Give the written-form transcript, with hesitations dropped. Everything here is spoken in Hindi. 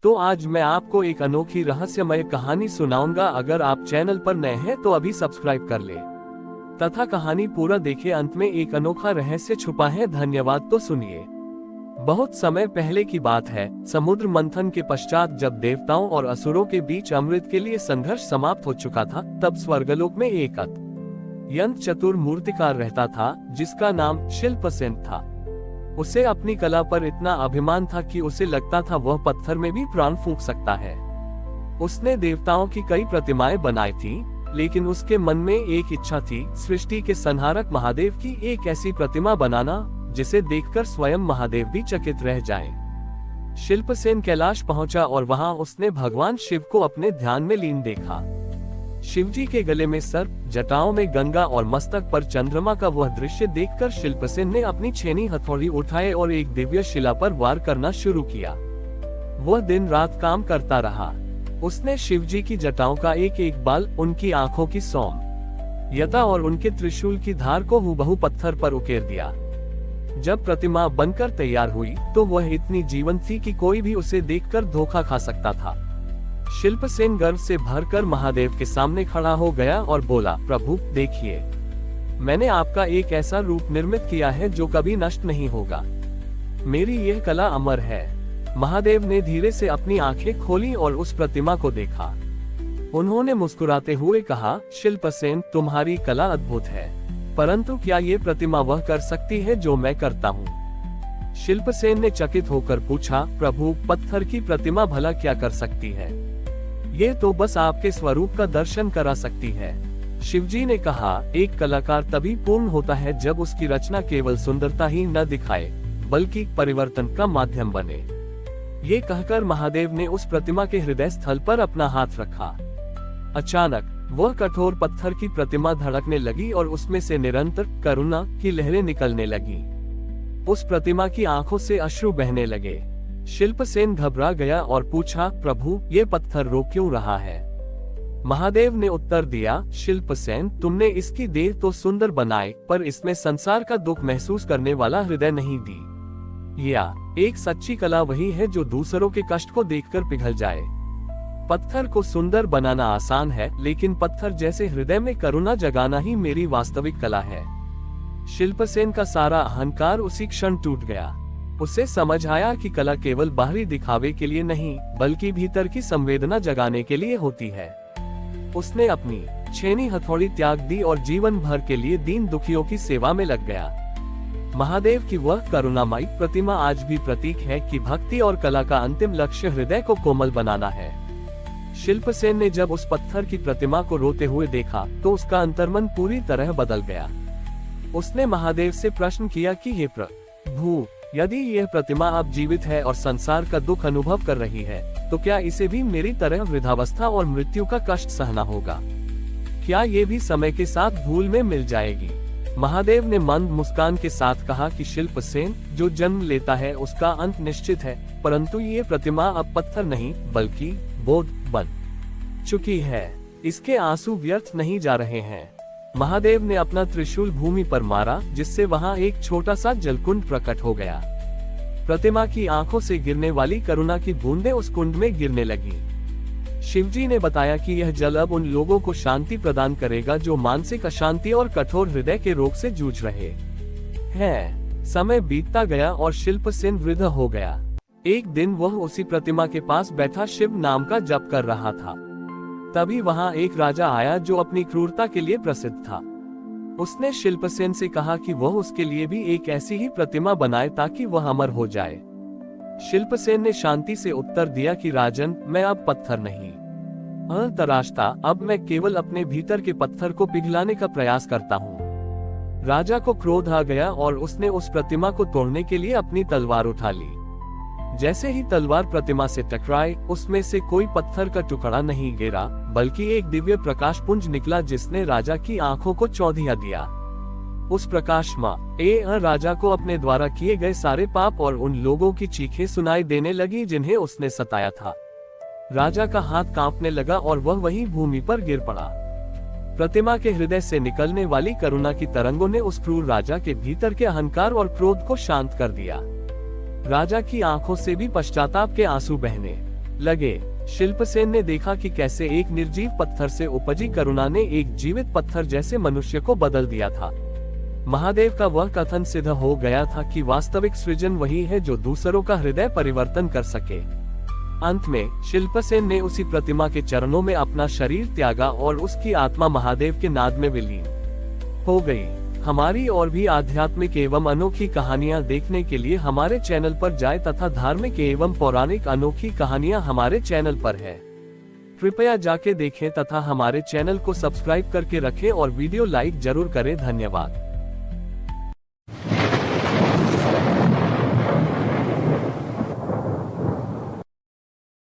तो आज मैं आपको एक अनोखी रहस्यमय कहानी सुनाऊंगा। अगर आप चैनल पर नए हैं तो अभी सब्सक्राइब कर ले तथा कहानी पूरा देखें। अंत में एक अनोखा रहस्य छुपा है। धन्यवाद। तो सुनिए। बहुत समय पहले की बात है। समुद्र मंथन के पश्चात जब देवताओं और असुरों के बीच अमृत के लिए संघर्ष समाप्त हो चुका था, तब स्वर्गलोक में एक अत्यंत चतुर मूर्तिकार रहता था जिसका नाम शिल्पसेन था। उसे अपनी कला पर इतना अभिमान था कि उसे लगता था वह पत्थर में भी प्राण फूंक सकता है। उसने देवताओं की कई प्रतिमाएं बनाई थी, लेकिन उसके मन में एक इच्छा थी, सृष्टि के संहारक महादेव की एक ऐसी प्रतिमा बनाना जिसे देखकर स्वयं महादेव भी चकित रह जाएं। शिल्पसेन कैलाश पहुंचा और वहां उसने भगवान शिव को अपने ध्यान में लीन देखा। शिवजी के गले में सर्प, जटाओं में गंगा और मस्तक पर चंद्रमा का वह दृश्य देखकर शिल्पसेन ने अपनी छेनी हथौड़ी उठाए और एक दिव्य शिला पर वार करना शुरू किया। वह दिन रात काम करता रहा। उसने शिवजी की जटाओं का एक एक बाल, उनकी आंखों की सौम्यता और उनके त्रिशूल की धार को हूबहू पत्थर पर उकेर दिया। जब प्रतिमा बनकर तैयार हुई तो वह इतनी जीवंत थी कि कोई भी उसे देखकर धोखा खा सकता था। शिल्पसेन गर्व से भरकर महादेव के सामने खड़ा हो गया और बोला, प्रभु देखिए, मैंने आपका एक ऐसा रूप निर्मित किया है जो कभी नष्ट नहीं होगा। मेरी यह कला अमर है। महादेव ने धीरे से अपनी आंखें खोली और उस प्रतिमा को देखा। उन्होंने मुस्कुराते हुए कहा, शिल्पसेन, तुम्हारी कला अद्भुत है, परंतु क्या ये प्रतिमा वह कर सकती है जो मैं करता हूँ? शिल्पसेन ने चकित होकर पूछा, प्रभु, पत्थर की प्रतिमा भला क्या कर सकती है? ये तो बस आपके स्वरूप का दर्शन करा सकती है। शिवजी ने कहा, एक कलाकार तभी पूर्ण होता है जब उसकी रचना केवल सुंदरता ही न दिखाए, बल्कि परिवर्तन का माध्यम बने। ये कहकर महादेव ने उस प्रतिमा के हृदय स्थल पर अपना हाथ रखा। अचानक वह कठोर पत्थर की प्रतिमा धड़कने लगी और उसमें से निरंतर करुणा की लहरें निकलने लगी। उस प्रतिमा की आंखों से अश्रु बहने लगे। शिल्पसेन घबरा गया और पूछा, प्रभु, ये पत्थर रो क्यों रहा है? महादेव ने उत्तर दिया, शिल्पसेन, तुमने इसकी देह तो सुंदर बनाई, पर इसमें संसार का दुख महसूस करने वाला हृदय नहीं दी। या एक सच्ची कला वही है जो दूसरों के कष्ट को देखकर पिघल जाए। पत्थर को सुंदर बनाना आसान है, लेकिन पत्थर जैसे हृदय में करुणा जगाना ही मेरी वास्तविक कला है। शिल्पसेन का सारा अहंकार उसी क्षण टूट गया। उसे समझ आया कि कला केवल बाहरी दिखावे के लिए नहीं, बल्कि भीतर की संवेदना जगाने के लिए होती है। उसने अपनी छेनी हथौड़ी त्याग दी और जीवन भर के लिए दीन दुखियों की सेवा में लग गया। महादेव की वह करुणामयी प्रतिमा आज भी प्रतीक है कि भक्ति और कला का अंतिम लक्ष्य हृदय को कोमल बनाना है। शिल्पसेन ने जब उस पत्थर की प्रतिमा को रोते हुए देखा तो उसका अंतर्मन पूरी तरह बदल गया। उसने महादेव से प्रश्न किया कि हे प्रभु, यदि यह प्रतिमा अब जीवित है और संसार का दुख अनुभव कर रही है, तो क्या इसे भी मेरी तरह वृद्धावस्था और मृत्यु का कष्ट सहना होगा? क्या ये भी समय के साथ धूल में मिल जाएगी? महादेव ने मंद मुस्कान के साथ कहा कि शिल्पसेन, जो जन्म लेता है उसका अंत निश्चित है, परंतु ये प्रतिमा अब पत्थर नहीं बल्कि बोध बन चुकी है। इसके आंसू व्यर्थ नहीं जा रहे हैं। महादेव ने अपना त्रिशूल भूमि पर मारा, जिससे वहां एक छोटा सा जलकुंड प्रकट हो गया। प्रतिमा की आंखों से गिरने वाली करुणा की बूंदें उस कुंड में गिरने लगी। शिवजी ने बताया कि यह जल अब उन लोगों को शांति प्रदान करेगा जो मानसिक अशांति और कठोर हृदय के रोग से जूझ रहे हैं। समय बीतता गया और शिल्पसेन वृद्ध हो गया। एक दिन वह उसी प्रतिमा के पास बैठा शिव नाम का जप कर रहा था। तभी वहां एक राजा आया जो अपनी क्रूरता के लिए प्रसिद्ध था। उसने शिल्पसेन से कहा कि वह उसके लिए भी एक ऐसी ही प्रतिमा बनाए ताकि वह अमर हो जाए। शिल्पसेन ने शांति से उत्तर दिया कि राजन, मैं अब पत्थर नहीं तराशता, अब मैं केवल अपने भीतर के पत्थर को पिघलाने का प्रयास करता हूँ। राजा को क्रोध आ गया और उसने उस प्रतिमा को तोड़ने के लिए अपनी तलवार उठा ली। जैसे ही तलवार प्रतिमा से टकराई, उसमें से कोई पत्थर का टुकड़ा नहीं गिरा, बल्कि एक दिव्य प्रकाश पुंज निकला जिसने राजा की आंखों को चौंधिया दिया। उस प्रकाश में राजा को अपने द्वारा किए गए सारे पाप और उन लोगों की चीखें सुनाई देने लगी जिन्हें उसने सताया था। राजा का हाथ कांपने लगा और वह वहीं भूमि पर गिर पड़ा। प्रतिमा के हृदय से निकलने वाली करुणा की तरंगों ने उस क्रूर राजा के भीतर के अहंकार और क्रोध को शांत कर दिया। राजा की आंखों से भी पश्चाताप के आंसू बहने लगे। शिल्पसेन ने देखा कि कैसे एक निर्जीव पत्थर से उपजी करुणा ने एक जीवित पत्थर जैसे मनुष्य को बदल दिया था। महादेव का वह कथन सिद्ध हो गया था कि वास्तविक सृजन वही है जो दूसरों का हृदय परिवर्तन कर सके। अंत में शिल्पसेन ने उसी प्रतिमा के चरणों में अपना शरीर त्यागा और उसकी आत्मा महादेव के नाद में विलीन हो गई। हमारी और भी आध्यात्मिक एवं अनोखी कहानियां देखने के लिए हमारे चैनल पर जाएं तथा धार्मिक एवं पौराणिक अनोखी कहानियां हमारे चैनल पर है। कृपया जाके देखें तथा हमारे चैनल को सब्सक्राइब करके रखें और वीडियो लाइक जरूर करें। धन्यवाद।